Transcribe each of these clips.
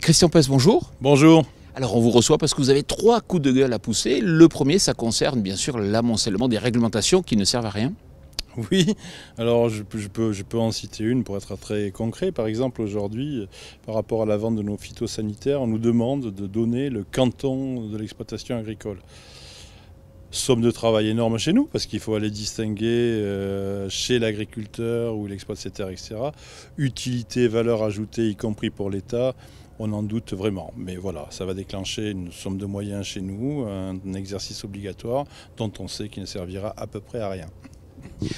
Christian Pes, bonjour. Bonjour. Alors on vous reçoit parce que vous avez 3 coups de gueule à pousser. Le premier, ça concerne bien sûr l'amoncellement des réglementations qui ne servent à rien. Oui, alors je peux en citer une pour être très concret. Par exemple, aujourd'hui, par rapport à la vente de nos phytosanitaires, on nous demande de donner le canton de l'exploitation agricole. Somme de travail énorme chez nous, parce qu'il faut aller distinguer chez l'agriculteur où il exploite ses terres, etc. Utilité, valeur ajoutée, y compris pour l'État, on en doute vraiment. Mais voilà, ça va déclencher une somme de moyens chez nous, un exercice obligatoire dont on sait qu'il ne servira à peu près à rien.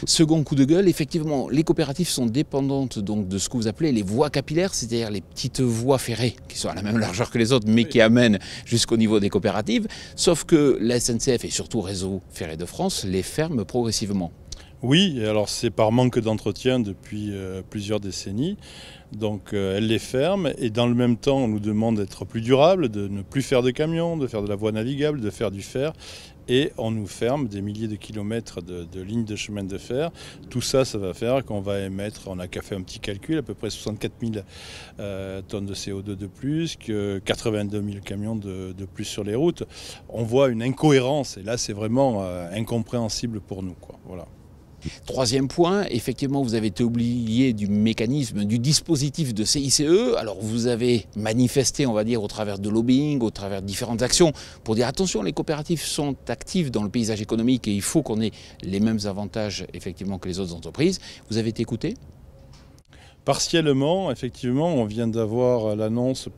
Second coup de gueule, effectivement, les coopératives sont dépendantes donc de ce que vous appelez les voies capillaires, c'est-à-dire les petites voies ferrées qui sont à la même largeur que les autres, mais qui amènent jusqu'au niveau des coopératives. Sauf que la SNCF et surtout Réseau Ferré de France les ferment progressivement. Oui, alors c'est par manque d'entretien depuis plusieurs décennies. Donc elle les ferme et dans le même temps on nous demande d'être plus durable, de ne plus faire de camions, de faire de la voie navigable, de faire du fer. Et on nous ferme des milliers de kilomètres de lignes de chemin de fer. Tout ça, ça va faire qu'on va émettre, on n'a qu'à faire un petit calcul, à peu près 64 000 tonnes de CO2 de plus, que 82 000 camions de plus sur les routes. On voit une incohérence et là c'est vraiment incompréhensible pour nous, quoi. Voilà. Troisième point, effectivement, vous avez été oublié du mécanisme, du dispositif de CICE. Alors vous avez manifesté, on va dire, au travers de lobbying, au travers de différentes actions, pour dire attention, les coopératives sont actives dans le paysage économique et il faut qu'on ait les mêmes avantages, effectivement, que les autres entreprises. Vous avez été écouté ? Partiellement, effectivement, on vient d'avoir l'annonce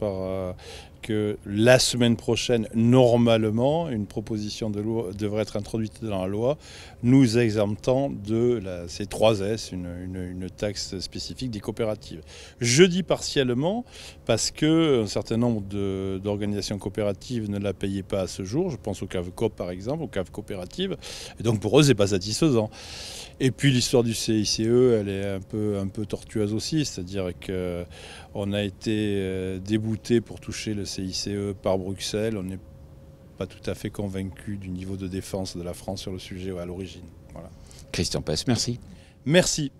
que la semaine prochaine, normalement, une proposition de loi devrait être introduite dans la loi, nous exemptant de ces 3 S, une taxe spécifique des coopératives. Je dis partiellement parce qu'un certain nombre d'organisations coopératives ne la payaient pas à ce jour. Je pense aux caves coop par exemple, aux caves coopératives. Et donc pour eux, ce n'est pas satisfaisant. Et puis l'histoire du CICE, elle est un peu tortueuse aussi, c'est-à-dire qu'on a été débouté pour toucher le CICE par Bruxelles. On n'est pas tout à fait convaincu du niveau de défense de la France sur le sujet à l'origine. Voilà. Christian Pes, merci. Merci.